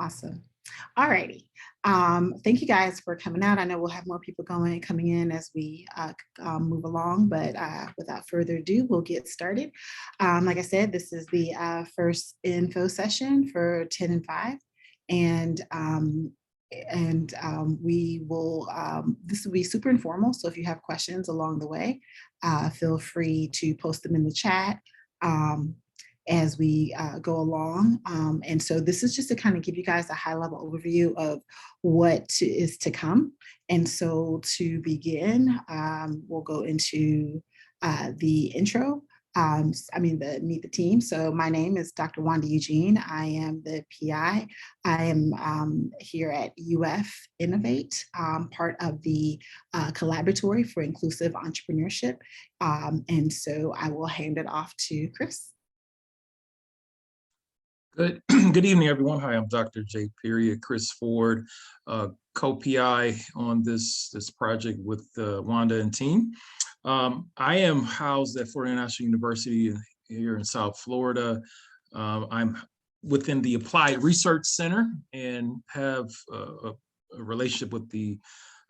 Awesome. All righty. Thank you guys for coming out. I know we'll have more people coming in as we move along, but without further ado, we'll get started. Like I said, this is the first info session for 10 and 5. We will, this will be super informal. So if you have questions along the way, feel free to post them in the chat. As we go along. And so this is just to kind of give you guys a high level overview of what is to come. And so to begin, we'll go into the intro. The meet the team. So my name is Dr. Wanda Eugene. I am the PI. I am here at UF Innovate, part of the Collaboratory for Inclusive Entrepreneurship. And so I will hand it off to Chris. Good evening, everyone. Hi, I'm Dr. J. Chris Ford, co-PI on this project with Wanda and team. I am housed at Florida International University here in South Florida. I'm within the Applied Research Center and have a relationship with the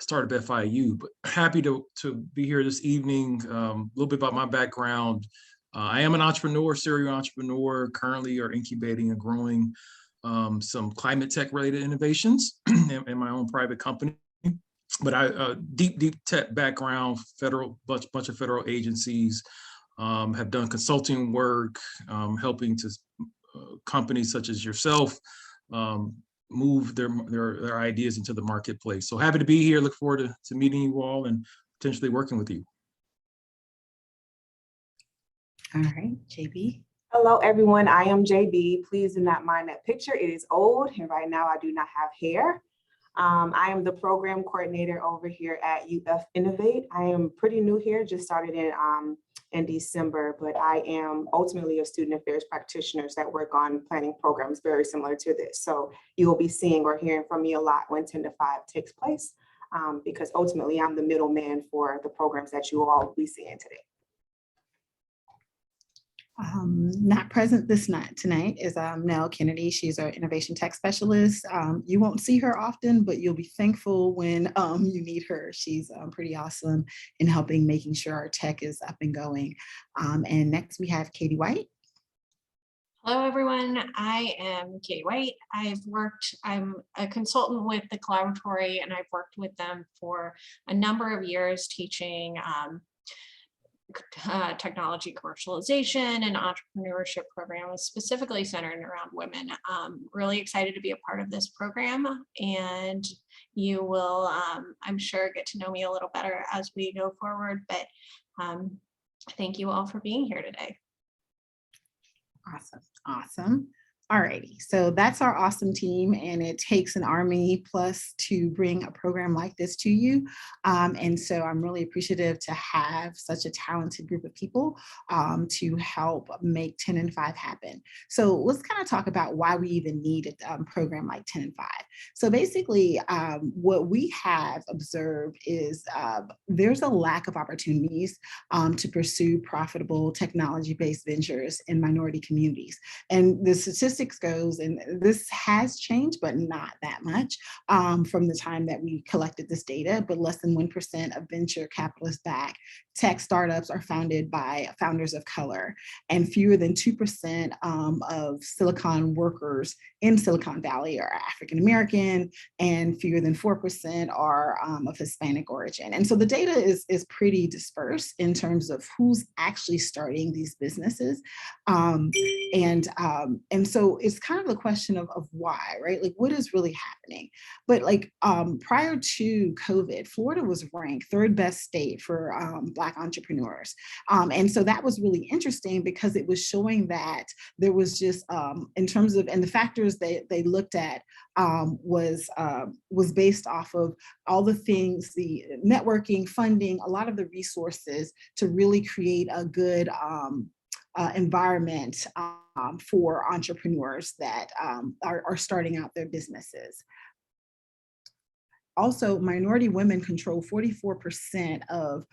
startup FIU. But happy to be here this evening. A little bit about my background. I am an entrepreneur, serial entrepreneur, currently are incubating and growing some climate tech related innovations in my own private company. But I deep tech background, bunch of federal agencies, have done consulting work, helping to companies such as yourself move their ideas into the marketplace. So happy to be here. Look forward to meeting you all and potentially working with you. All right, JB. Hello, everyone. I am JB. Please do not mind that picture. It is old, and right now I do not have hair. I am the program coordinator over here at UF Innovate. I am pretty new here, just started in December, but I am ultimately a student affairs practitioner that work on planning programs very similar to this. So you will be seeing or hearing from me a lot when 10 to 5 takes place, because ultimately I'm the middleman for the programs that you all will be seeing today. Not present tonight is Nell Kennedy. She's our innovation tech specialist. You won't see her often, but you'll be thankful when you need her. She's pretty awesome in helping making sure our tech is up and going. And next we have Katie White. Hello, everyone. I am Katie White. I'm a consultant with the Collaboratory, and I've worked with them for a number of years teaching technology commercialization and entrepreneurship programs specifically centered around women. Really excited to be a part of this program, and you will, I'm sure, get to know me a little better as we go forward, but thank you all for being here today. Awesome. All righty, so that's our awesome team, and it takes an army plus to bring a program like this to you. And so I'm really appreciative to have such a talented group of people to help make 10 and 5 happen. So let's kind of talk about why we even need a program like 10 and 5. So basically, what we have observed is there's a lack of opportunities to pursue profitable technology-based ventures in minority communities. And the statistics goes, and this has changed, but not that much from the time that we collected this data, but less than 1% of venture capitalist-backed tech startups are founded by founders of color, and fewer than 2% of Silicon workers in Silicon Valley are African American, and fewer than 4% are of Hispanic origin. And so the data is pretty dispersed in terms of who's actually starting these businesses. And so it's kind of the question of why, right? Like, what is really happening? But like prior to COVID, Florida was ranked 3rd best state for Black entrepreneurs. And so that was really interesting because it was showing that there was just in terms of, and the factors they looked at was based off of all the things, the networking, funding, a lot of the resources to really create a good environment for entrepreneurs that are starting out their businesses. Also, minority women control 44% of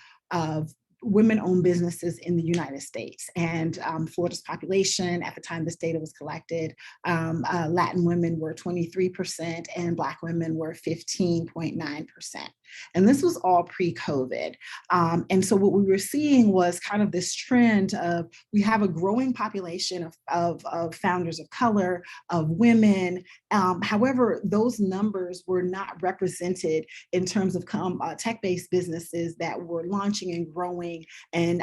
women-owned businesses in the United States. And Florida's population, at the time this data was collected, Latin women were 23% and Black women were 15.9%. And this was all pre-COVID. And so what we were seeing was kind of this trend of, we have a growing population of founders of color, of women. However, those numbers were not represented in terms of tech-based businesses that were launching and growing and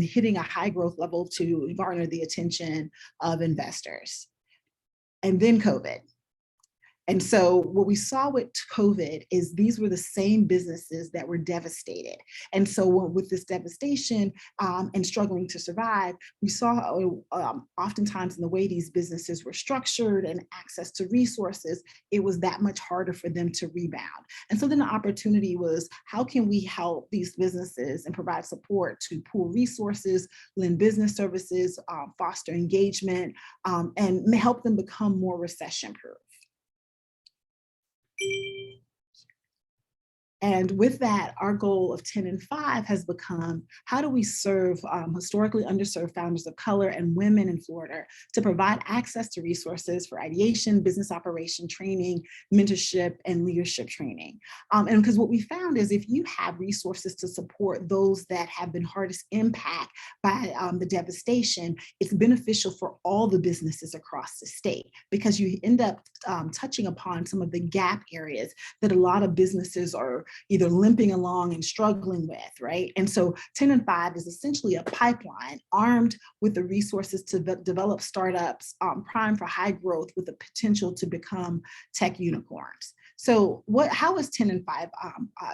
hitting a high growth level to garner the attention of investors. And then COVID. And so what we saw with COVID is these were the same businesses that were devastated. And so with this devastation and struggling to survive, we saw oftentimes in the way these businesses were structured and access to resources, it was that much harder for them to rebound. And so then the opportunity was, how can we help these businesses and provide support to pool resources, lend business services, foster engagement, and help them become more recession-proof. And with that, our goal of 10 and 5 has become, how do we serve historically underserved founders of color and women in Florida to provide access to resources for ideation, business operation training, mentorship, and leadership training. And because what we found is, if you have resources to support those that have been hardest impacted by the devastation, it's beneficial for all the businesses across the state, because you end up touching upon some of the gap areas that a lot of businesses are either limping along and struggling with, right? And so 10 and 5 is essentially a pipeline armed with the resources to develop startups primed for high growth with the potential to become tech unicorns. So how is 10 and 5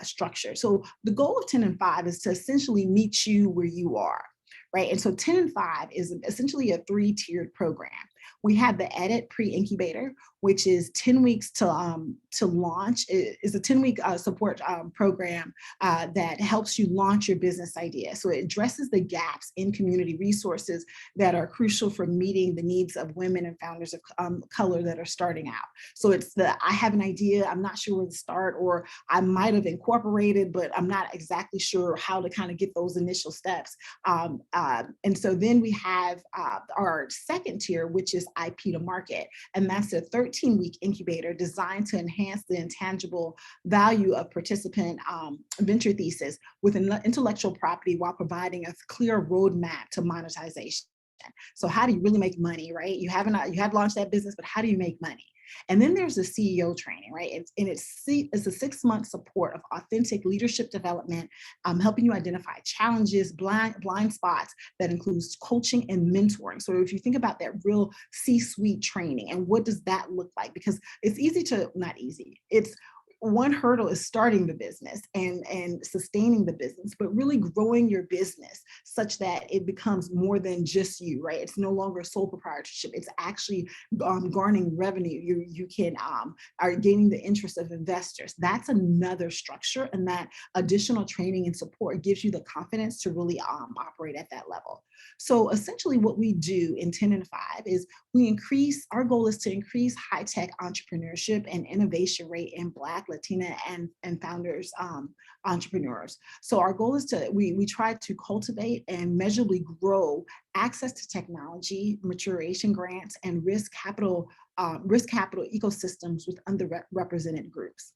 structured? So the goal of 10 and 5 is to essentially meet you where you are, right? And so 10 and 5 is essentially a 3-tiered program. We have the Edit Preincubator, which is 10 weeks to launch. It is a 10-week support program that helps you launch your business idea. So it addresses the gaps in community resources that are crucial for meeting the needs of women and founders of color that are starting out. So it's I have an idea, I'm not sure where to start, or I might have incorporated, but I'm not exactly sure how to kind of get those initial steps. And so then we have our second tier, which is IP to market. And that's a 13-week incubator designed to enhance the intangible value of participant venture thesis with intellectual property while providing a clear roadmap to monetization. So how do you really make money, right? You have launched that business, but how do you make money? And then there's the CEO training, right? It's a 6-month support of authentic leadership development, helping you identify challenges, blind spots that includes coaching and mentoring. So if you think about that real C-suite training, and what does that look like? Because it's not easy. It's one hurdle is starting the business and sustaining the business, but really growing your business such that it becomes more than just you, right? It's no longer sole proprietorship. It's actually garnering revenue. You can are gaining the interest of investors. That's another structure, and that additional training and support gives you the confidence to really operate at that level. So essentially what we do in 10 and 5 is our goal is to increase high-tech entrepreneurship and innovation rate in Black, Latina, and founders, entrepreneurs. So our goal is we try to cultivate and measurably grow access to technology, maturation grants, and risk capital ecosystems with underrepresented groups.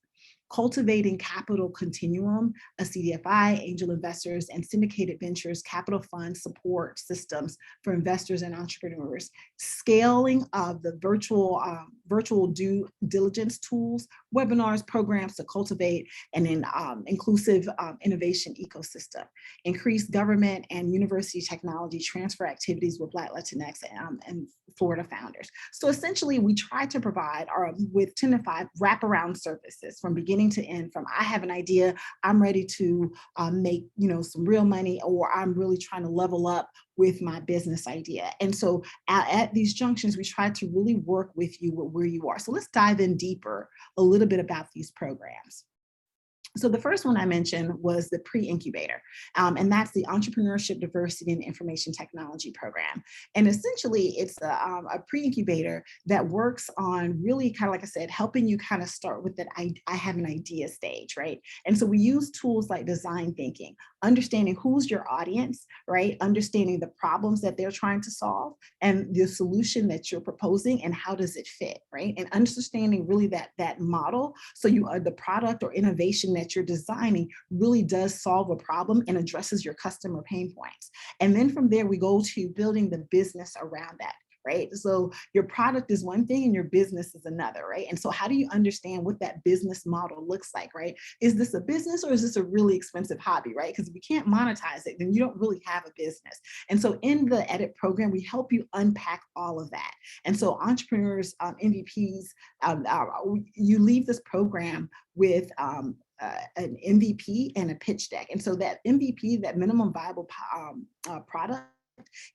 Cultivating capital continuum, a CDFI, angel investors, and syndicated ventures capital fund support systems for investors and entrepreneurs. Scaling of the virtual due diligence tools, webinars, programs to cultivate an inclusive innovation ecosystem. Increased government and university technology transfer activities with Black, Latinx, and Florida founders. So essentially, we try to provide with 10 and 5 wraparound services from beginning to end, from I have an idea, I'm ready to make some real money, or I'm really trying to level up with my business idea. And so at these junctions, we try to really work with you where you are. So let's dive in deeper a little bit about these programs. So the first one I mentioned was the Preincubator, and that's the Entrepreneurship, Diversity, and Information Technology Program. And essentially, it's a pre-incubator that works on really kind of, like I said, helping you kind of start with that I have an idea stage, right? And so we use tools like design thinking, understanding who's your audience, right? Understanding the problems that they're trying to solve and the solution that you're proposing and how does it fit, right? And understanding really that model. So you are the product or innovation that you're designing really does solve a problem and addresses your customer pain points. And then from there, we go to building the business around that. Right? So your product is one thing and your business is another, right? And so how do you understand what that business model looks like, right? Is this a business or is this a really expensive hobby, right? Because if you can't monetize it, then you don't really have a business. And so in the EDIT program, we help you unpack all of that. And so entrepreneurs, MVPs, you leave this program with an MVP and a pitch deck. And so that MVP, that minimum viable product,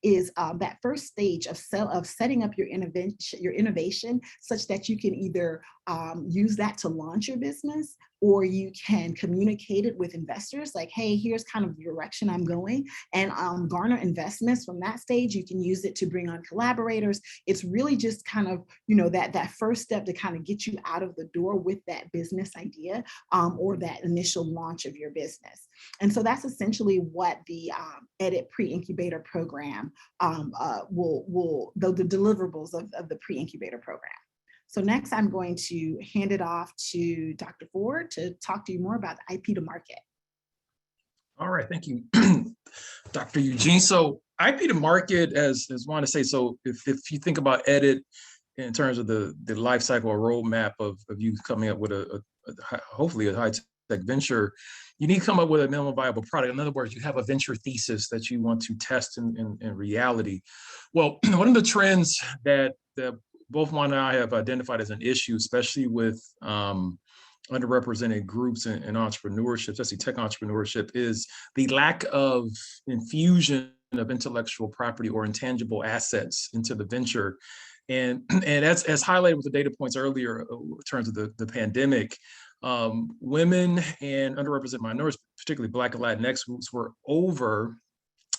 is that first stage of setting up your innovation such that you can either use that to launch your business, or you can communicate it with investors like, hey, here's kind of the direction I'm going, and garner investments from that stage. You can use it to bring on collaborators. It's really just kind of, that first step to kind of get you out of the door with that business idea or that initial launch of your business. And so that's essentially what the EDIT Preincubator program the deliverables of the Preincubator program. So next, I'm going to hand it off to Dr. Ford to talk to you more about the IP to market. All right, thank you, Dr. Eugene. So IP to market, as Wanda say, so if you think about EDIT in terms of the life cycle or roadmap of you coming up with hopefully a high-tech venture, you need to come up with a minimum viable product. In other words, you have a venture thesis that you want to test in reality. Well, one of the trends that both Juan and I have identified as an issue, especially with underrepresented groups in entrepreneurship, especially tech entrepreneurship, is the lack of infusion of intellectual property or intangible assets into the venture. And as highlighted with the data points earlier in terms of the pandemic, women and underrepresented minorities, particularly Black and Latinx groups, were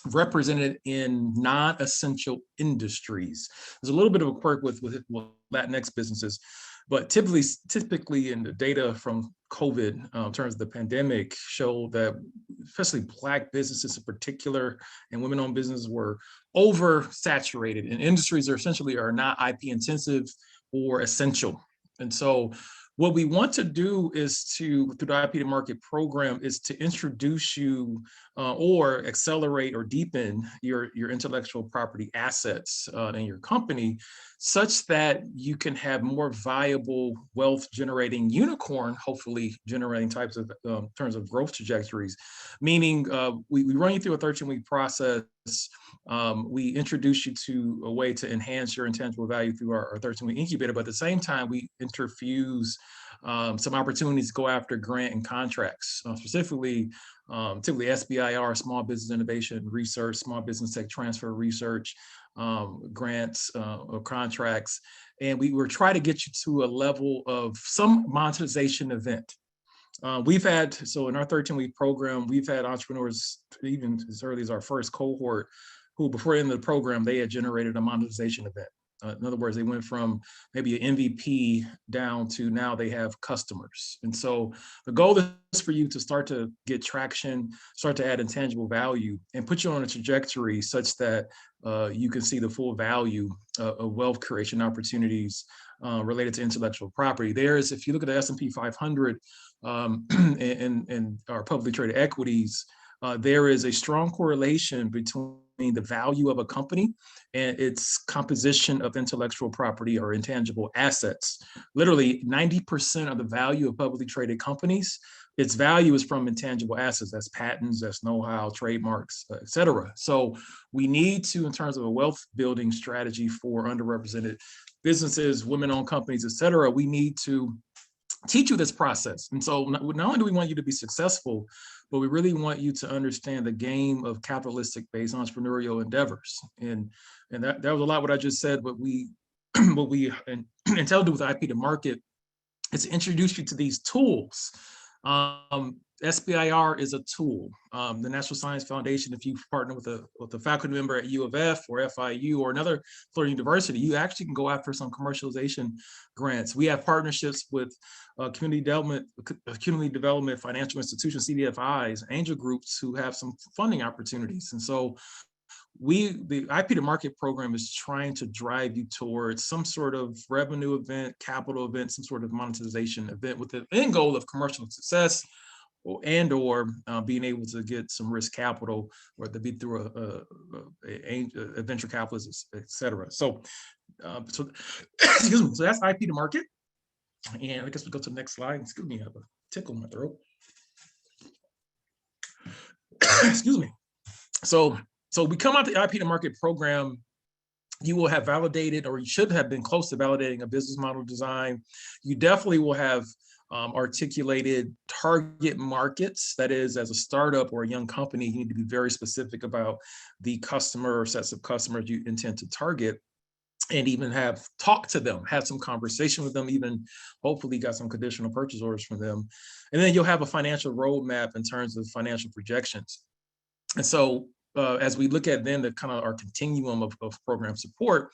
represented in non-essential industries. There's a little bit of a quirk with Latinx businesses, but typically in the data from COVID, in terms of the pandemic, show that especially Black businesses in particular and women-owned businesses were oversaturated, and industries are not IP intensive or essential. And so what we want to do is through the IP to market program, is to introduce you or accelerate or deepen your intellectual property assets in your company, such that you can have more viable wealth generating unicorn, hopefully generating types of terms of growth trajectories. Meaning we run you through a 13-week process. We introduce you to a way to enhance your intangible value through our 13-week incubator, but at the same time, we interfuse some opportunities to go after grant and contracts, typically SBIR, Small Business Innovation Research, Small Business Tech Transfer Research, grants or contracts. And we were trying to get you to a level of some monetization event. We've had, so in our 13-week program, we've had entrepreneurs, even as early as our first cohort, who before the end of the program, they had generated a monetization event. In other words, they went from maybe an MVP down to now they have customers. And so the goal is for you to start to get traction, start to add intangible value, and put you on a trajectory such that you can see the full value of wealth creation opportunities related to intellectual property. If you look at the S&P 500 and our publicly traded equities, there is a strong correlation between the value of a company and its composition of intellectual property or intangible assets. Literally 90% of the value of publicly traded companies, its value is from intangible assets. That's patents, that's know-how, trademarks, et cetera. So we need to, in terms of a wealth building strategy for underrepresented businesses, women-owned companies, et cetera, we need to teach you this process. And so not only do we want you to be successful, but we really want you to understand the game of capitalistic-based entrepreneurial endeavors. And that was a lot what I just said, but we intend to do with IP to market is to introduce you to these tools SBIR is a tool. The National Science Foundation, if you partner with a faculty member at U of F or FIU or another Florida university, you actually can go after some commercialization grants. We have partnerships with community development financial institutions, CDFIs, angel groups who have some funding opportunities. And so the IP to Market program is trying to drive you towards some sort of revenue event, capital event, some sort of monetization event with the end goal of commercial success, or being able to get some risk capital, whether it be through a venture capitalist, et cetera. So, excuse me. So that's IP to Market. And I guess we go to the next slide. Excuse me, I have a tickle in my throat. Excuse me. So we come out the IP to Market program. You will have validated, or you should have been close to validating a business model design. You definitely will have articulated target markets. That is, as a startup or a young company, you need to be very specific about the customer or sets of customers you intend to target, and even have talked to them, had some conversation with them, even hopefully got some conditional purchase orders from them. And then you'll have a financial roadmap in terms of financial projections. And so as we look at then the kind of our continuum of program support,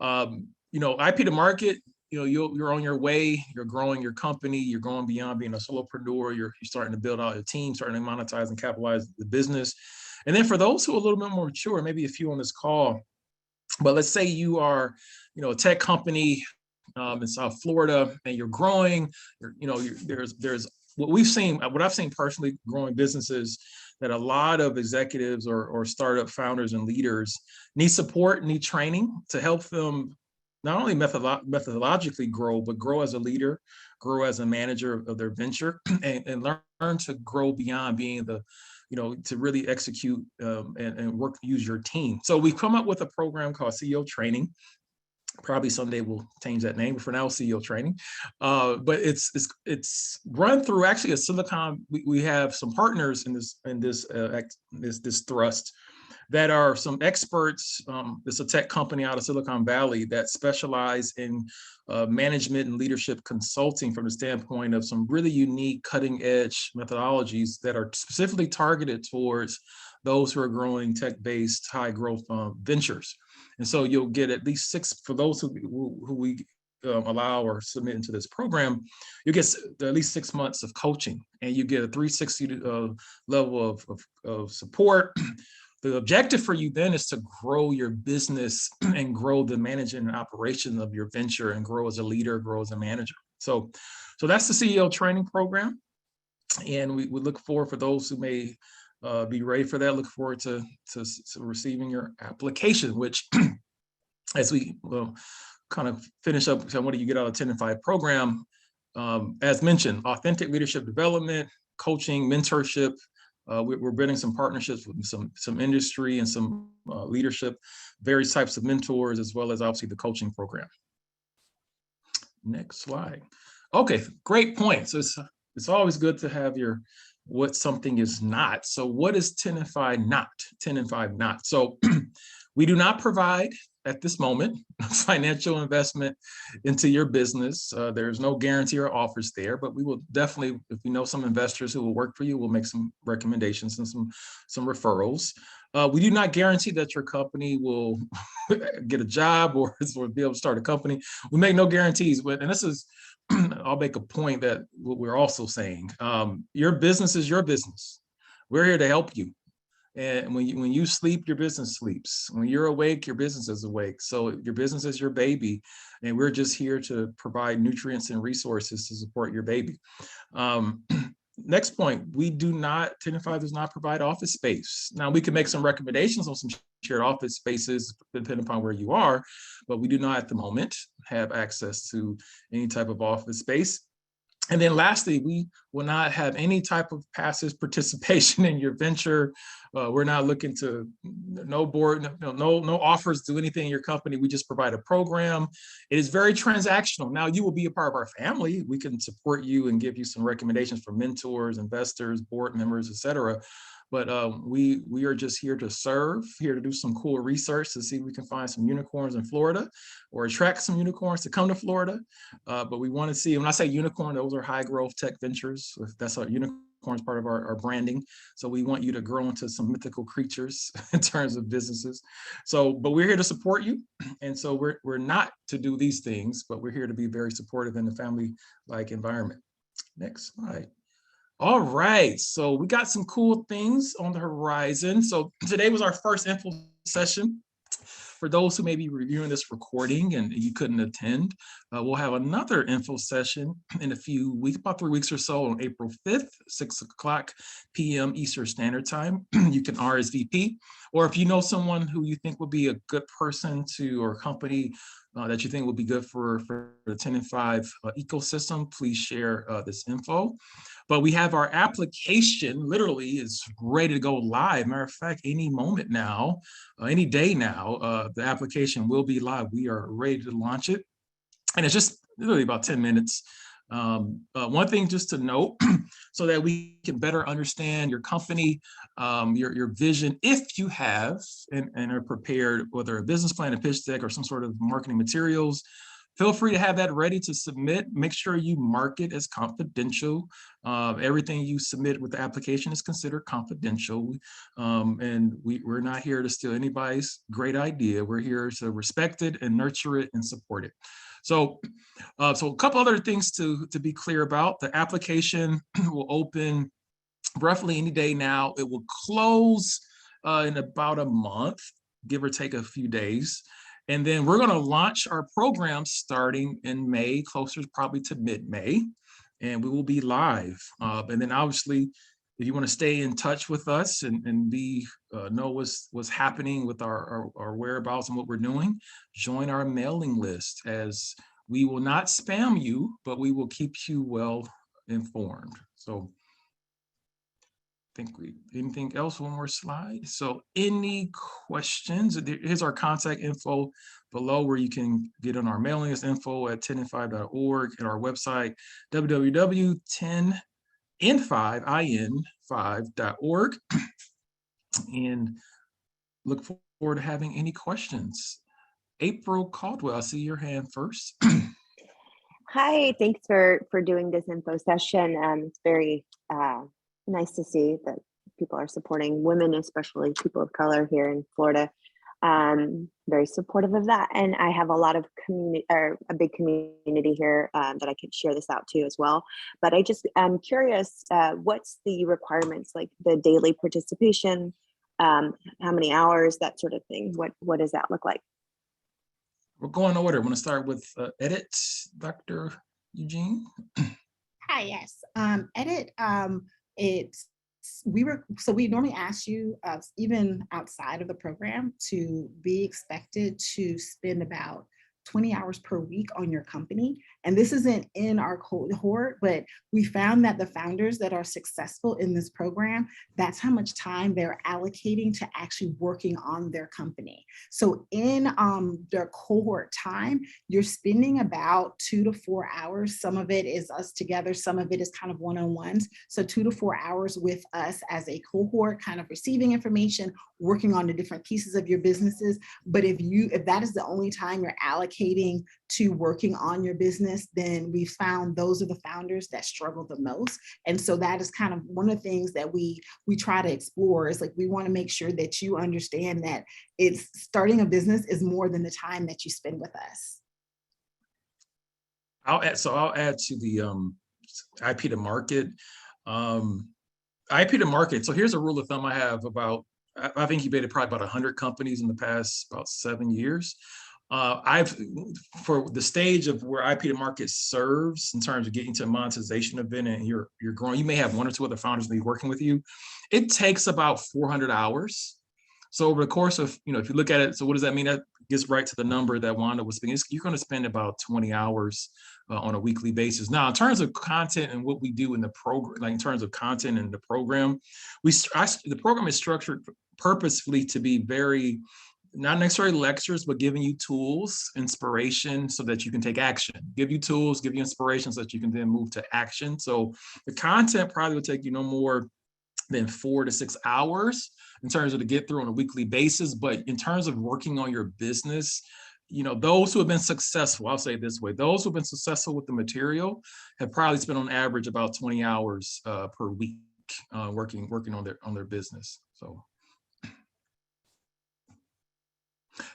IP to Market, you're on your way, you're growing your company, you're going beyond being a solopreneur, you're starting to build out a team, starting to monetize and capitalize the business. And then for those who are a little bit more mature, maybe a few on this call, but let's say you are, a tech company in South Florida and you're growing, there's what I've seen personally growing businesses, that a lot of executives or startup founders and leaders need support, need training to help them not only methodologically grow, but grow as a leader, grow as a manager of their venture, and learn to grow beyond being to really execute and work, use your team. So we've come up with a program called CEO Training. Probably someday we'll change that name, but for now, CEO Training. But it's run through actually a Silicon. We have some partners in this thrust that are some experts. It's a tech company out of Silicon Valley that specialize in management and leadership consulting from the standpoint of some really unique cutting edge methodologies that are specifically targeted towards those who are growing tech-based high growth ventures. And so you'll get at least 6, for those who we allow or submit into this program, you get at least 6 months of coaching, and you get a 360 level of support. The objective for you then is to grow your business and grow the management and operation of your venture, and grow as a leader, grow as a manager. So that's the CEO Training program. And we look forward, for those who may be ready for that, look forward to receiving your application, which as we kind of finish up, so what do you get out of 10 and 5 program? As mentioned, authentic leadership development, coaching, mentorship. We're building some partnerships with some industry and some leadership, various types of mentors, as well as obviously the coaching program. Next slide. Okay, great point. So it's always good to have what something is not. So what is 10 and 5 not? 10 and 5 not. So we do not provide at this moment financial investment into your business. There's no guarantee or offers there, but we will definitely, if we know some investors who will work for you, we'll make some recommendations and some referrals. We do not guarantee that your company will get a job or be able to start a company. We make no guarantees, and this is, I'll make a point that what we're also saying, your business is your business. We're here to help you. And when you sleep, your business sleeps. When you're awake, your business is awake. So your business is your baby, and we're just here to provide nutrients and resources to support your baby. Next point, we do not, 10 and 5 does not provide office space. Now, we can make some recommendations on some shared office spaces depending upon where you are, but we do not at the moment have access to any type of office space. And then lastly, we will not have any type of passive participation in your venture. We're not looking to, no board, no offers to anything in your company. We just provide a program. It is very transactional. Now, you will be a part of our family. We can support you and give you some recommendations for mentors, investors, board members, et cetera. But we are just here to serve, here to do some cool research to see if we can find some unicorns in Florida or attract some unicorns to come to Florida. But we want to see, when I say unicorn, those are high growth tech ventures. That's our unicorn unicorns, part of our branding. So we want you to grow into some mythical creatures in terms of businesses. So, but we're here to support you. And so we're not to do these things, but we're here to be very supportive in the family-like environment. Next slide. All right, so we got some cool things on the horizon. So today was our first info session. For those who may be reviewing this recording and you couldn't attend, we'll have another info session in a few weeks, about 3 weeks or so, on April 5th, 6 o'clock p.m. Eastern Standard Time. You can RSVP, or if you know someone who you think would be a good person to, or company that you think would be good for the 10 and 5 ecosystem, please share this info. But we have our application literally is ready to go live. Matter of fact, any moment now, any day now, the application will be live. We are ready to launch it. And it's just literally about 10 minutes. One thing just to note, so that we can better understand your company, your vision, if you have and are prepared, whether a business plan, a pitch deck, or some sort of marketing materials, feel free to have that ready to submit. Make sure you mark it as confidential. Everything you submit with the application is considered confidential. And we're not here to steal anybody's great idea. We're here to respect it and nurture it and support it. So a couple other things to be clear about. The application will open roughly any day now. It will close in about a month, give or take a few days. And then we're going to launch our program starting in May, closer probably to mid-May, and we will be live. And then obviously, if you want to stay in touch with us and know what's happening with our whereabouts and what we're doing, join our mailing list, as we will not spam you, but we will keep you well informed. So I think anything else? One more slide. So any questions? Here's our contact info below, where you can get on our mailing list, info@10and5.org, and our website, www.10and5.org. And look forward to having any questions. April Caldwell, I see your hand first. Hi, thanks for doing this info session. It's very nice to see that people are supporting women, especially people of color here in Florida. Very supportive of that. And I have a lot of a big community here that I could share this out to as well. But I'm curious, what's the requirements, like the daily participation, how many hours, that sort of thing? What does that look like? We're going in order. I'm going to start with edit, Dr. Eugene. Hi, yes. Edit, we normally ask you, even outside of the program, to be expected to spend about 20 hours per week on your company. And this isn't in our cohort, but we found that the founders that are successful in this program, that's how much time they're allocating to actually working on their company. So in their cohort time, you're spending about 2 to 4 hours. Some of it is us together, some of it is kind of one-on-ones. So 2 to 4 hours with us as a cohort, kind of receiving information, working on the different pieces of your businesses. But if that is the only time you're allocating to working on your business, then we've found those are the founders that struggle the most. And so that is kind of one of the things that we try to explore, is like, we want to make sure that you understand that it's starting a business is more than the time that you spend with us. I'll add to the IP to market. IP to market. So here's a rule of thumb I have about, I've incubated probably about 100 companies in the past about 7 years. For the stage of where IP to market serves in terms of getting to a monetization event, and you're growing, you may have 1 or 2 other founders that be working with you. It takes about 400 hours. So over the course of, if you look at it, so what does that mean? That gets right to the number that Wanda was speaking. You're going to spend about 20 hours on a weekly basis. Now, in terms of content and what we do in the program, like in terms of content in the program, the program is structured purposefully to be very, not necessarily lectures, but giving you tools, inspiration, so that you can take action. Give you tools, give you inspiration, so that you can then move to action. So the content probably will take you no more than 4 to 6 hours in terms of to get through on a weekly basis. But in terms of working on your business, those who have been successful, I'll say it this way, those who have been successful with the material have probably spent on average about 20 hours per week. week, working on their business. So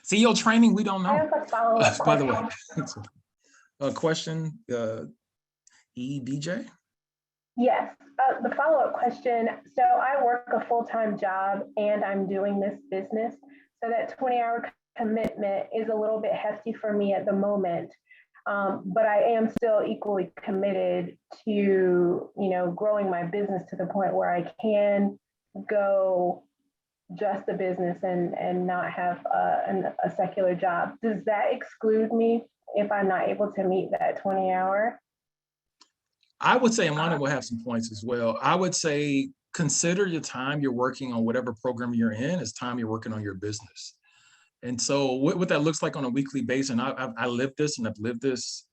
CEO training, we don't I know. have a follow-up By the way, question. a question, EBJ? Yes, the follow-up question. So I work a full-time job and I'm doing this business. So that 20-hour commitment is a little bit hefty for me at the moment. But I am still equally committed to, growing my business to the point where I can go just a business and not have a secular job. Does that exclude me if I'm not able to meet that 20-hour? I would say, and Wanda will have some points as well. I would say consider your time you're working on whatever program you're in as time you're working on your business. And so what that looks like on a weekly basis, and I live this and I've lived this,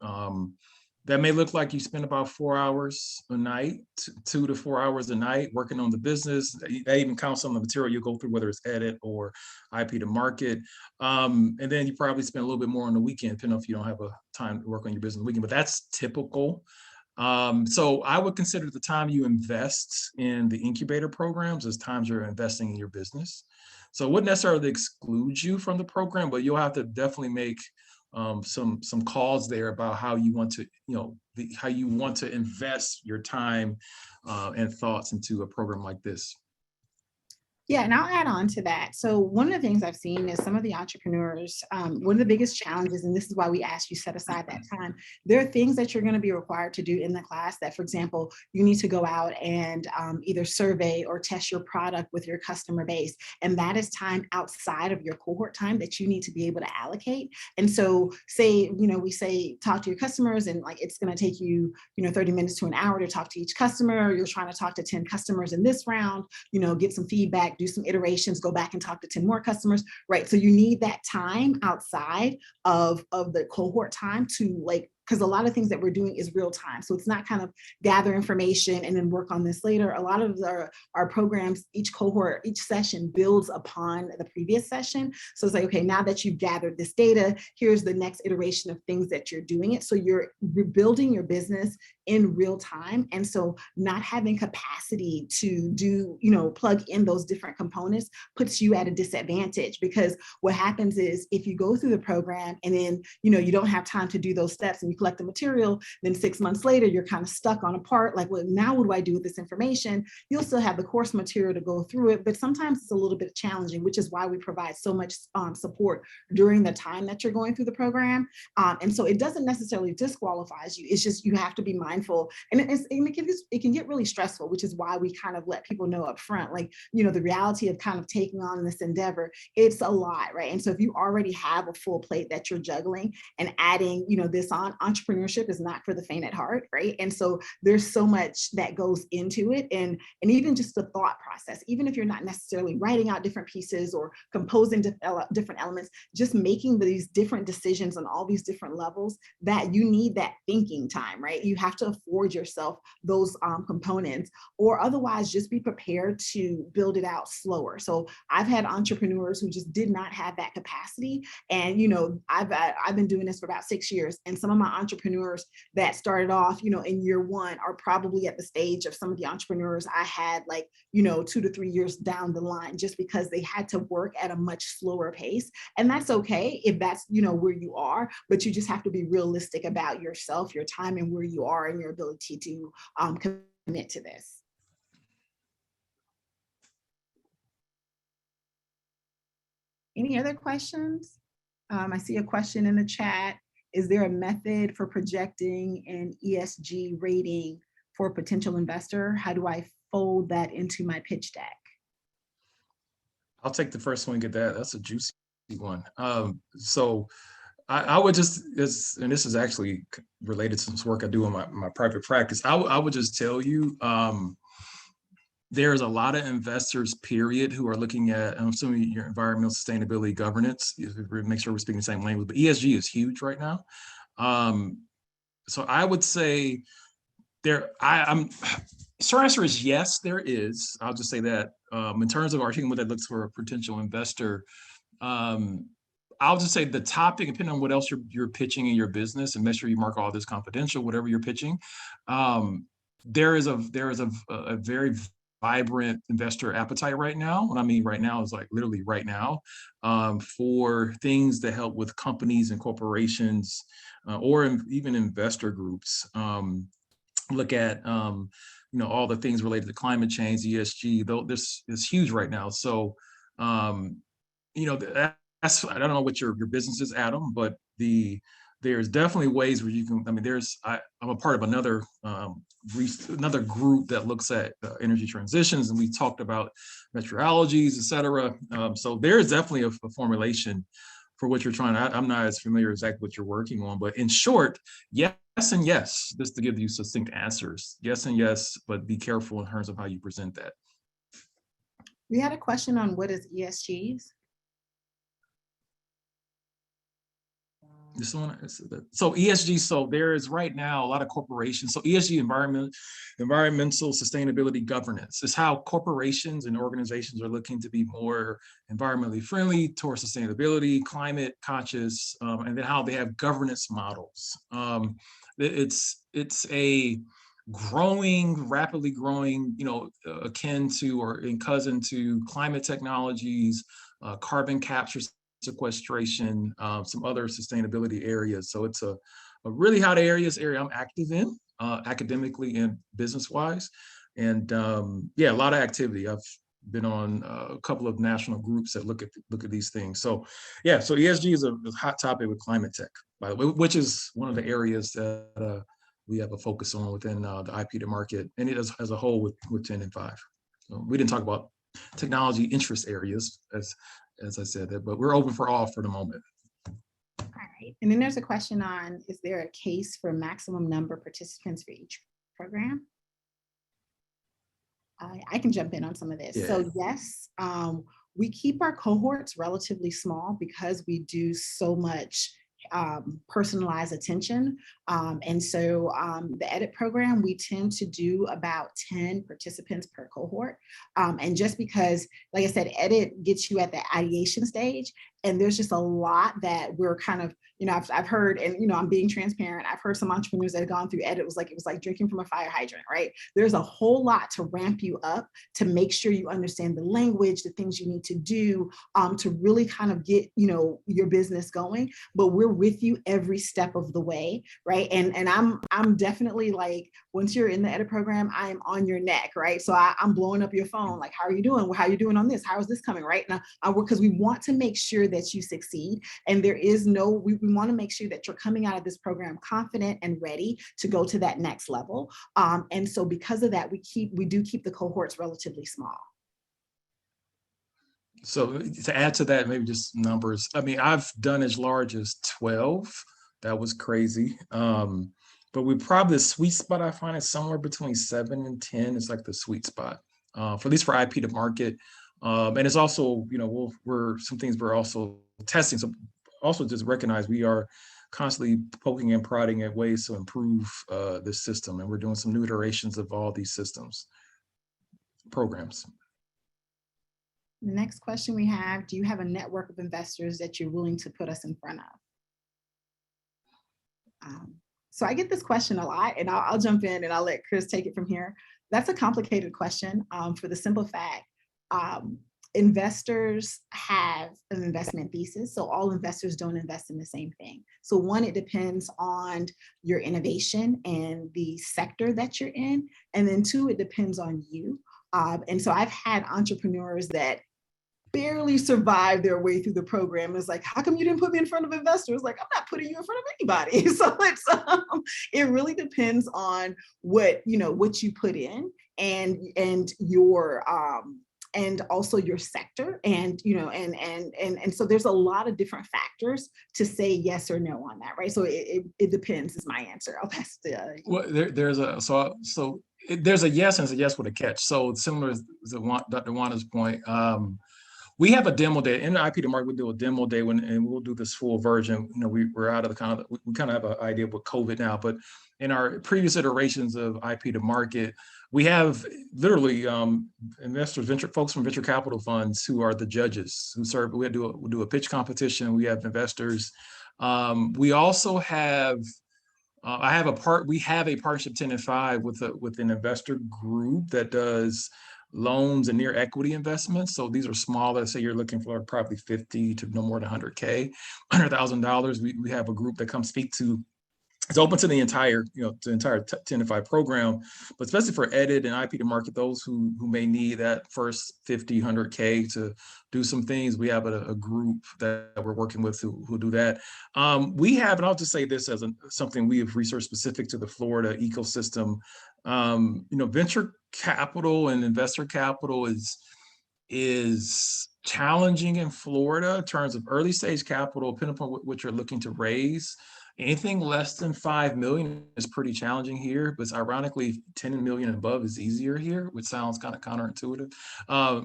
that may look like you spend about 4 hours a night, 2 to 4 hours a night working on the business. That even counts some of the material you go through, whether it's edit or IP to market. And then you probably spend a little bit more on the weekend, depending on if you don't have a time to work on your business on the weekend, but that's typical. So I would consider the time you invest in the incubator programs as times you're investing in your business. So it wouldn't necessarily exclude you from the program, but you'll have to definitely make some calls there about how you want to, how you want to invest your time and thoughts into a program like this. Yeah, and I'll add on to that. So one of the things I've seen is some of the entrepreneurs, one of the biggest challenges, and this is why we ask you set aside that time, there are things that you're going to be required to do in the class that, for example, you need to go out and either survey or test your product with your customer base. And that is time outside of your cohort time that you need to be able to allocate. And so say, we say, talk to your customers and like, it's going to take you, 30 minutes to an hour to talk to each customer. You're trying to talk to 10 customers in this round, get some feedback, do some iterations, go back and talk to 10 more customers, right? So you need that time outside of the cohort time to because a lot of things that we're doing is real time. So it's not kind of gather information and then work on this later. A lot of our programs, each cohort, each session builds upon the previous session. So it's like, okay, now that you've gathered this data, here's the next iteration of things that you're doing it. So you're rebuilding your business in real time. And so not having capacity to do, plug in those different components puts you at a disadvantage, because what happens is if you go through the program and then, you don't have time to do those steps and you collect the material, then 6 months later, you're kind of stuck on a part like, well, now what do I do with this information? You'll still have the course material to go through it, but sometimes it's a little bit challenging, which is why we provide so much support during the time that you're going through the program. And so it doesn't necessarily disqualify you. It's just, you have to be mindful, and it can get really stressful, which is why we kind of let people know up front, like, the reality of kind of taking on this endeavor, it's a lot, right? And so if you already have a full plate that you're juggling and adding, this on, entrepreneurship is not for the faint at heart, right? And so there's so much that goes into it, and even just the thought process, even if you're not necessarily writing out different pieces or composing different elements, just making these different decisions on all these different levels, that you need that thinking time, right? You have to afford yourself those components, or otherwise just be prepared to build it out slower. So I've had entrepreneurs who just did not have that capacity, and I've been doing this for about 6 years, and some of my entrepreneurs that started off, in year one are probably at the stage of some of the entrepreneurs I had 2 to 3 years down the line, just because they had to work at a much slower pace. And that's okay if that's, where you are, but you just have to be realistic about yourself, your time, and where you are and your ability to commit to this. Any other questions? I see a question in the chat. Is there a method for projecting an ESG rating for a potential investor? How do I fold that into my pitch deck? I'll take the first one, get that. That's a juicy one. So I would just, and this is actually related to some work I do in my private practice. I would just tell you, there's a lot of investors, period, who are looking at, I'm assuming, your environmental sustainability governance, make sure we're speaking the same language, but ESG is huge right now. So I would say short answer is yes, there is. I'll just say that in terms of articulating what that looks for a potential investor, I'll just say the topic, depending on what else you're pitching in your business, and make sure you mark all this confidential, whatever you're pitching. There is a very vibrant investor appetite right now. What I mean right now is like literally right now, for things that help with companies and corporations, or even investor groups. Look at all the things related to climate change, ESG. Though this is huge right now. So that's, I don't know what your business is, Adam, but there's definitely ways where you can. I mean, I'm a part of another group that looks at energy transitions, and we talked about methodologies, et cetera. So there's definitely a formulation for what you're trying to. I'm not as familiar exactly what you're working on, but in short, yes and yes, just to give you succinct answers, yes and yes, but be careful in terms of how you present that. We had a question on what is ESGs? This one, so ESG, so there is right now a lot of corporations. So ESG, environmental sustainability governance, is how corporations and organizations are looking to be more environmentally friendly towards sustainability, climate conscious, and then how they have governance models. It's a rapidly growing, akin to or in cousin to climate technologies, carbon capture, sequestration, some other sustainability areas. So it's a really hot area I'm active in, academically and business-wise. And yeah, a lot of activity. I've been on a couple of national groups that look at these things. So yeah, so ESG is a hot topic with climate tech, by the way, which is one of the areas that we have a focus on within the IP to market, and it as a whole with 10 and 5. So we didn't talk about technology interest areas as I said that, but we're open for all for the moment. All right. And then there's a question on, is there a case for maximum number of participants for each program? I can jump in on some of this. Yeah. So yes, we keep our cohorts relatively small because we do so much personalized attention. And so the EDIT program, we tend to do about 10 participants per cohort. And just because, like I said, EDIT gets you at the ideation stage, and there's just a lot that we're kind of, I've heard, and I'm being transparent, I've heard some entrepreneurs that have gone through EDIT, it was like drinking from a fire hydrant, right? There's a whole lot to ramp you up to make sure you understand the language, the things you need to do to really kind of get, your business going. But we're with you every step of the way, right? And I'm definitely like, once you're in the EDIT program, I am on your neck, right? So I'm blowing up your phone, like, how are you doing? How are you doing on this? How is this coming, right? Now, because we want to make sure that you succeed, and there is we want to make sure that you're coming out of this program confident and ready to go to that next level. And so because of that, we do keep the cohorts relatively small. So to add to that, maybe just numbers. I mean, I've done as large as 12. That was crazy. But we probably, the sweet spot I find is somewhere between 7 and 10 is like the sweet spot, for at least for IP to market. And it's also, we're some things we're also testing. So also just recognize we are constantly poking and prodding at ways to improve this system. And we're doing some new iterations of all these systems, programs. The next question we have, do you have a network of investors that you're willing to put us in front of? So I get this question a lot, and I'll jump in and I'll let Chris take it from here. That's a complicated question for the simple fact, investors have an investment thesis. So all investors don't invest in the same thing. So one, it depends on your innovation and the sector that you're in. And then two, it depends on you. And so I've had entrepreneurs that barely survived their way through the program. It's like, how come you didn't put me in front of investors? Like, I'm not putting you in front of anybody. So it really depends on what you put in and your and also your sector, and so there's a lot of different factors to say yes or no on that, right? So it depends is my answer. I'll pass it to well, there's a yes and it's a yes with a catch. So similar to Dr. Wanda's point, we have a demo day in the IP to market. We do a demo day and we'll do this full version. We're out of the we kind of have an idea with COVID now, but in our previous iterations of IP to market, we have literally investors, folks from venture capital funds who are the judges who serve. We do a pitch competition. We have investors. We also have. We have a partnership 10 and 5 with an investor group that does loans and near equity investments. So these are small. Let's say you're looking for probably 50 to no more than 100K, $100,000. We have a group that comes speak to. It's open to the entire, to the entire 10 to 5 program, but especially for edit and IP to market, those who may need that first 50, 100K to do some things. We have a group that we're working with who do that. We have, and I'll just say this as something we have researched specific to the Florida ecosystem. Venture capital and investor capital is challenging in Florida in terms of early stage capital, depending upon what you're looking to raise. Anything less than 5 million is pretty challenging here, but ironically 10 million and above is easier here, which sounds kind of counterintuitive.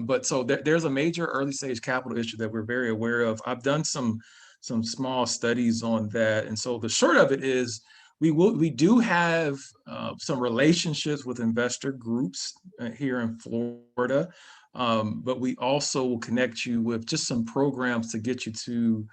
But so there's a major early stage capital issue that we're very aware of. I've done some small studies on that. And so the short of it is we do have some relationships with investor groups here in Florida, but we also will connect you with just some programs to get you to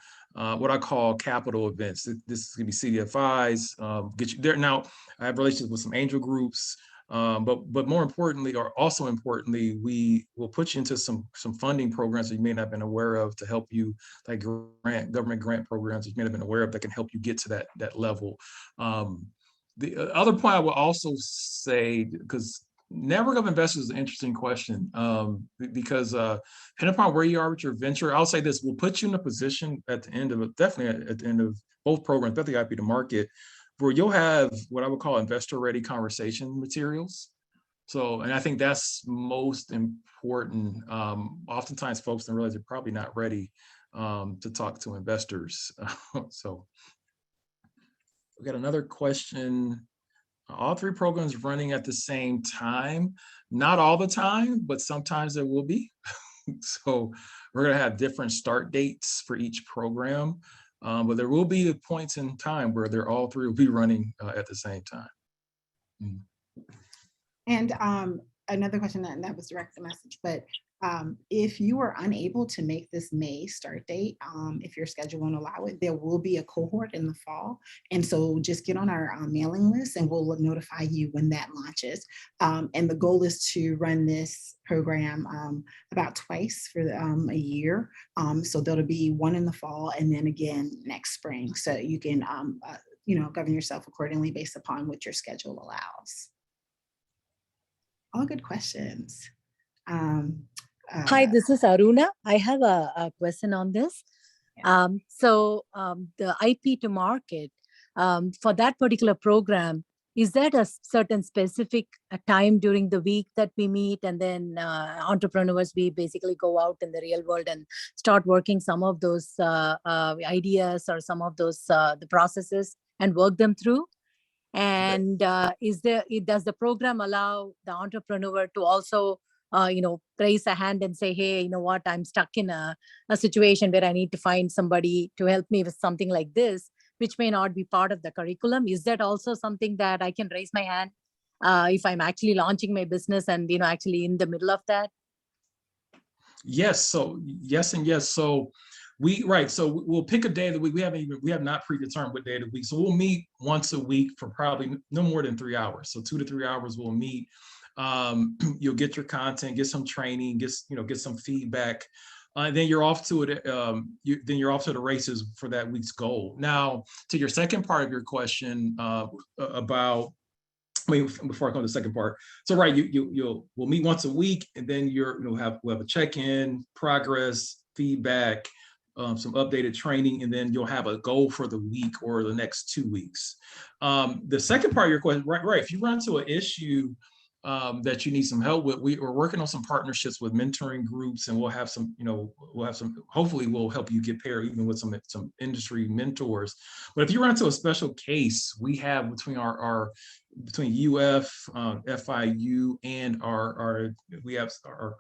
what I call capital events. This is gonna be CDFIs, get you there. Now, I have relationships with some angel groups, but more importantly, or also importantly, we will put you into some funding programs that you may not have been aware of to help you, like government grant programs that you may not have been aware of that can help you get to that level. The other point I will also say, because network of investors is an interesting question, because depending upon where you are with your venture, I'll say this, we'll put you in a position at the end of definitely at the end of both programs, definitely IP to market, where you'll have what I would call investor ready conversation materials. So, and I think that's most important. Oftentimes folks don't realize they're probably not ready to talk to investors. So we got another question. All 3 programs running at the same time, not all the time, but sometimes there will be. So we're going to have different start dates for each program, but there will be points in time where all 3 will be running at the same time. And another question that was direct message, but if you are unable to make this May start date, if your schedule won't allow it, there will be a cohort in the fall. And so just get on our mailing list and we'll notify you when that launches. And the goal is to run this program about twice for a year. So there'll be one in the fall and then again next spring. So you can govern yourself accordingly based upon what your schedule allows. All good questions. Hi, this is Aruna. I have a question on this. Yeah. The IP to market, for that particular program, is that a certain specific time during the week that we meet, and then entrepreneurs, we basically go out in the real world and start working some of those ideas or some of those the processes and work them through? And does the program allow the entrepreneur to also raise a hand and say, hey, you know what, I'm stuck in a situation where I need to find somebody to help me with something like this, which may not be part of the curriculum? Is that also something that I can raise my hand if I'm actually launching my business and actually in the middle of that? Yes. So yes and yes. So So we'll pick a day of the week. We have not predetermined what day of the week. So we'll meet once a week for probably no more than 3 hours. So 2 to 3 hours we'll meet. You'll get your content, get some training, get some feedback. Then you're off to it. Then you're off to the races for that week's goal. Now, to your second part of your question about. Before I come to the second part, so we'll meet once a week, and then we'll have a check-in, progress, feedback, some updated training, and then you'll have a goal for the week or the next 2 weeks. The second part of your question, right? If you run into an issue that you need some help with, we're working on some partnerships with mentoring groups, and we'll have some. Hopefully, we'll help you get paired even with some industry mentors. But if you run into a special case, we have between between UF, FIU, and we have our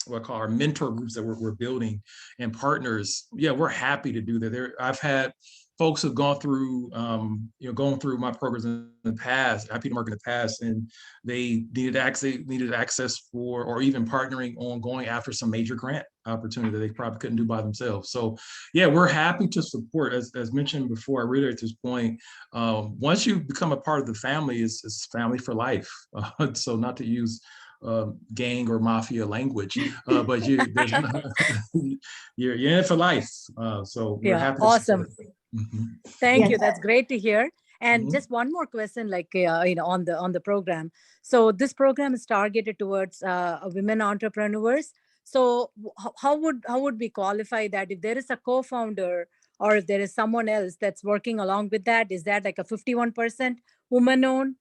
what I call our mentor groups that we're building and partners. Yeah, we're happy to do that. I've had folks who've gone through my programs in the past, IP to market in the past, and they needed access for, or even partnering on going after some major grant opportunity that they probably couldn't do by themselves. So yeah, we're happy to support. As mentioned before, I reiterate this point, once you become a part of the family, it's family for life. So not to use gang or mafia language, but you're in it for life. So we're Yeah, happy to awesome. support it. Mhm. Thank Yes. you. That's great to hear. And Mhm. just one more question, like on the program. So this program is targeted towards women entrepreneurs. So how would we qualify that if there is a co-founder or if there is someone else that's working along with that? Is that like a 51% woman-owned?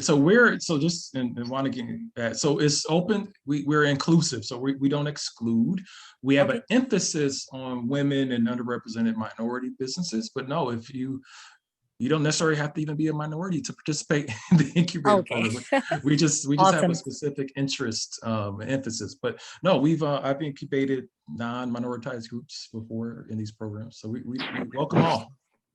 So just and want to get that. So it's open. We're inclusive. So we don't exclude. We have an emphasis on women and underrepresented minority businesses. But no, if you don't necessarily have to even be a minority to participate in the incubator Okay. program. We just have Awesome. a specific interest emphasis. But no, I've incubated non-minoritized groups before in these programs. So we welcome all.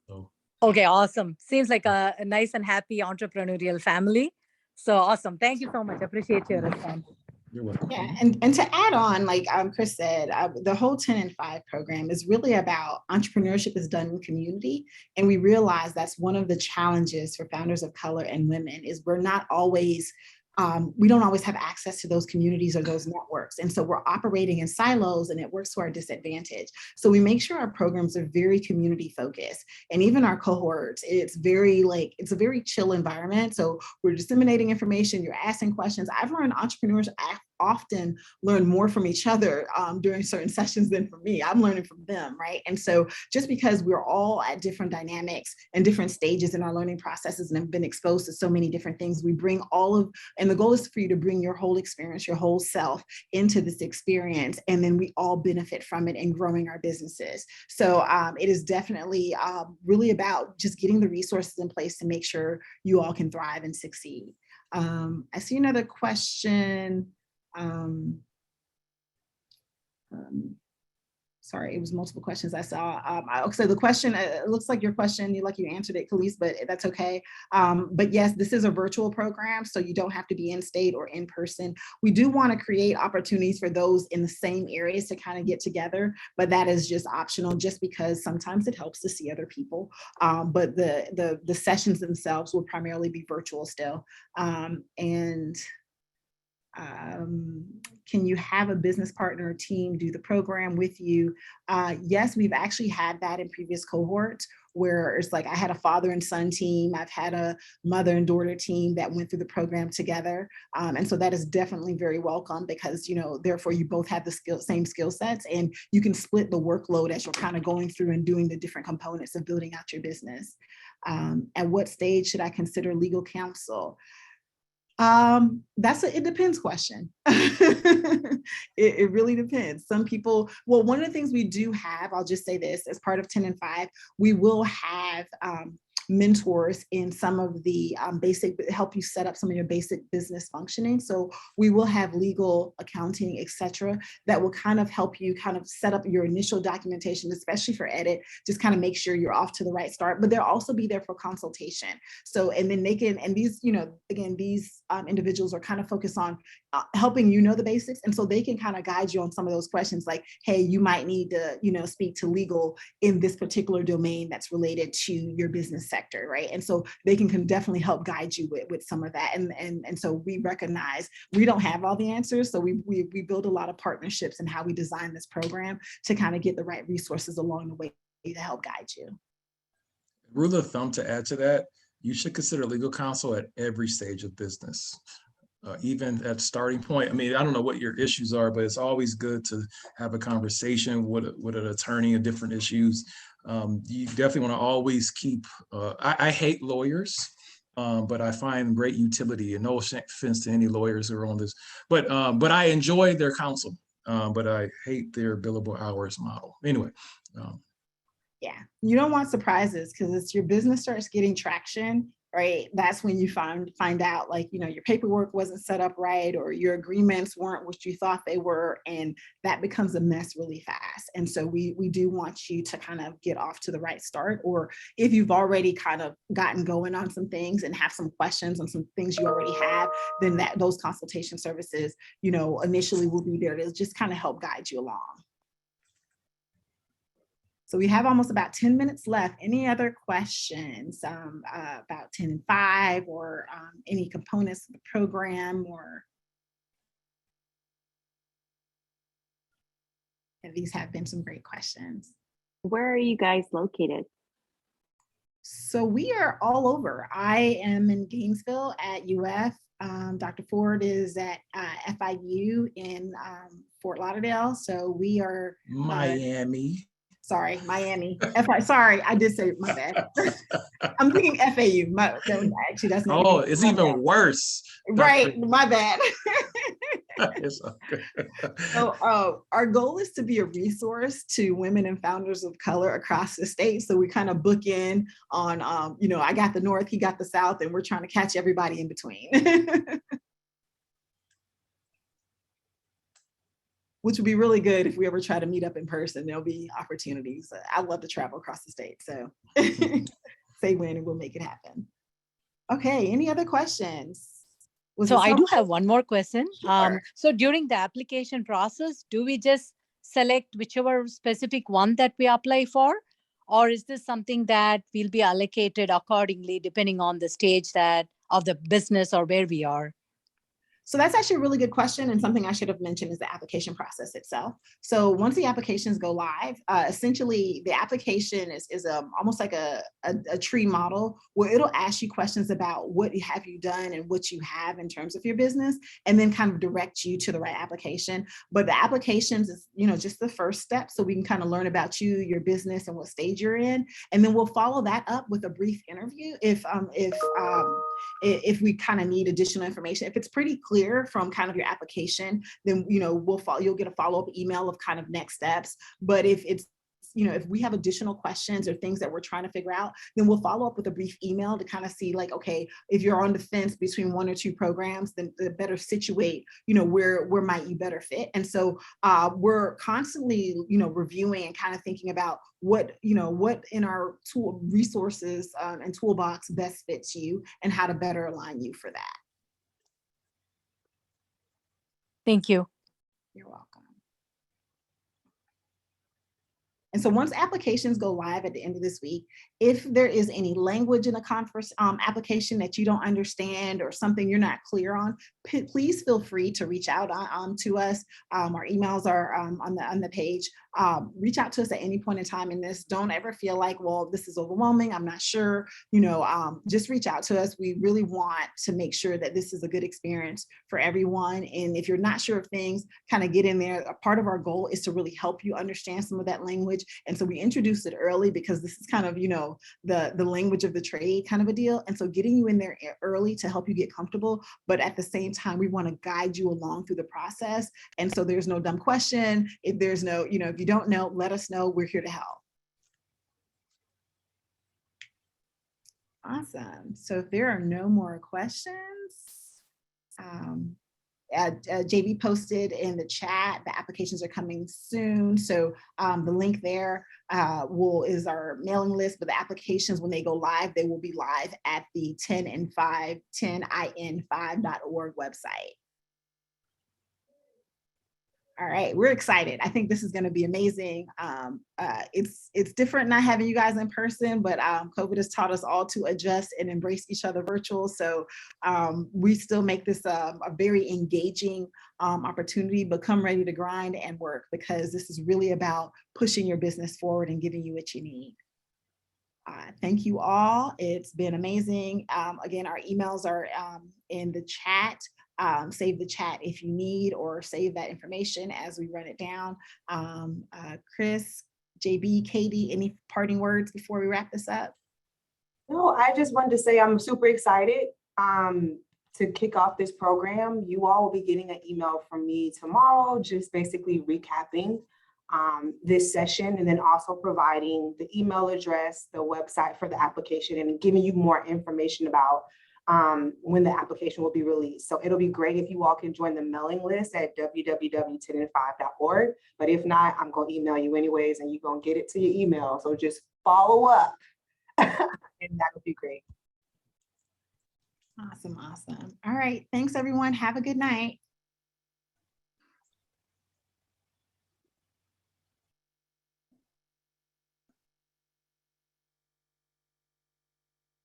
So. Okay, awesome. Seems like a nice and happy entrepreneurial family. So awesome. Thank you so much. Appreciate your response. You're welcome. Yeah, and to add on, like Chris said, the whole 10 and 5 program is really about entrepreneurship is done in community. And we realize that's one of the challenges for founders of color and women is we're not always we don't always have access to those communities or those networks. And so we're operating in silos and it works to our disadvantage. So we make sure our programs are very community focused. And even our cohorts, it's a very chill environment. So we're disseminating information, you're asking questions. I've learned entrepreneurs often learn more from each other during certain sessions than from me. I'm learning from them, right? And so just because we're all at different dynamics and different stages in our learning processes and have been exposed to so many different things, we bring and the goal is for you to bring your whole experience, your whole self into this experience, and then we all benefit from it and growing our businesses. So it is definitely really about just getting the resources in place to make sure you all can thrive and succeed. I see another question. Sorry, it was multiple questions I saw. So the question, it looks like your question, you answered it, Khalees, but that's okay. But yes, this is a virtual program, so you don't have to be in state or in person. We do want to create opportunities for those in the same areas to kind of get together, but that is just optional just because sometimes it helps to see other people. But the sessions themselves will primarily be virtual still. Can you have a business partner or team do the program with you? Yes, we've actually had that in previous cohorts where it's like I had a father and son team. I've had a mother and daughter team that went through the program together. And so that is definitely very welcome because, therefore you both have the same skill sets and you can split the workload as you're kind of going through and doing the different components of building out your business. At what stage should I consider legal counsel? That's it depends question. It really depends. Some people, well, one of the things we do have, I'll just say this, as part of 10 and 5, we will have mentors in some of the help you set up some of your basic business functioning. So we will have legal, accounting, etc. that will kind of help you kind of set up your initial documentation, especially for edit, just kind of make sure you're off to the right start, but they'll also be there for consultation. So, and then they can, and these, again, these individuals are kind of focused on helping the basics. And so they can kind of guide you on some of those questions like, hey, you might need to, speak to legal in this particular domain that's related to your business sector, right? And so they can definitely help guide you with some of that. And so we recognize we don't have all the answers. So we build a lot of partnerships in how we design this program to kind of get the right resources along the way to help guide you. Rule of thumb to add to that, you should consider legal counsel at every stage of business. Even at starting point. I mean, I don't know what your issues are, but it's always good to have a conversation with an attorney on different issues. You definitely want to always keep, I hate lawyers, but I find great utility, and no offense to any lawyers who are on this, but I enjoy their counsel, but I hate their billable hours model. Anyway. Yeah, you don't want surprises because as your business starts getting traction, right? That's when you find out like, your paperwork wasn't set up right or your agreements weren't what you thought they were. And that becomes a mess really fast. And so we do want you to kind of get off to the right start, or if you've already kind of gotten going on some things and have some questions on some things you already have, then those consultation services, initially will be there to just kind of help guide you along. So we have almost about 10 minutes left. Any other questions about 10 and 5 or any components of the program, or these have been some great questions. Where are you guys located? So we are all over. I am in Gainesville at UF. Dr. Ford is at FIU in Fort Lauderdale. So we are Miami. Sorry, Miami. Sorry, I did say my bad. I'm thinking FAU. Actually, that's not. Oh, it's even bad. Worse. Right, my bad. It's okay. So our goal is to be a resource to women and founders of color across the state. So we kind of book in on, I got the North, he got the South, and we're trying to catch everybody in between. Which would be really good if we ever try to meet up in person. There'll be opportunities. I love to travel across the state. So say when and we'll make it happen. Okay, any other questions? So I do have one more question. Sure. So during the application process, do we just select whichever specific one that we apply for? Or is this something that will be allocated accordingly depending on the stage of the business or where we are? So that's actually a really good question, and something I should have mentioned is the application process itself. So once the applications go live, essentially the application is almost like a tree model where it'll ask you questions about what have you done and what you have in terms of your business, and then kind of direct you to the right application. But the applications is just the first step, so we can kind of learn about you, your business, and what stage you're in, and then we'll follow that up with a brief interview if we kind of need additional information. If it's pretty clear from kind of your application, then you'll get a follow-up email of kind of next steps. But if it's if we have additional questions or things that we're trying to figure out, then we'll follow up with a brief email to kind of see, like, okay, if you're on the fence between one or two programs, then better situate, where might you better fit. And so we're constantly, reviewing and kind of thinking about what in our tool resources and toolbox best fits you and how to better align you for that. Thank you. You're welcome. And so once applications go live at the end of this week, if there is any language in a application that you don't understand or something you're not clear on, please feel free to reach out to us. Our emails are on the page. Reach out to us at any point in time in this. Don't ever feel like, well, this is overwhelming, I'm not sure. Just reach out to us. We really want to make sure that this is a good experience for everyone. And if you're not sure of things, kind of get in there. A part of our goal is to really help you understand some of that language. And so we introduced it early because this is kind of, the language of the trade kind of a deal. And so getting you in there early to help you get comfortable, but at the same time, we want to guide you along through the process. And so there's no dumb question. If there's no, if you don't know, let us know. We're here to help. Awesome. So if there are no more questions, JB posted in the chat, the applications are coming soon. So the link there is our mailing list, but the applications, when they go live, they will be live at the 10in5.org website. All right, we're excited. I think this is going to be amazing. It's different not having you guys in person, but COVID has taught us all to adjust and embrace each other virtual. So we still make this a very engaging opportunity, but come ready to grind and work, because this is really about pushing your business forward and giving you what you need. Thank you all. It's been amazing. Again, our emails are in the chat. Save the chat if you need, or save that information as we run it down. Chris, JB, Katie, any parting words before we wrap this up? No, I just wanted to say I'm super excited to kick off this program. You all will be getting an email from me tomorrow, just basically recapping this session, and then also providing the email address, the website for the application, and giving you more information about when the application will be released. So it'll be great if you all can join the mailing list at www.10in5.org. But if not, I'm going to email you anyways, and you're going to get it to your email. So just follow up and that'll be great. Awesome. All right. Thanks, everyone. Have a good night.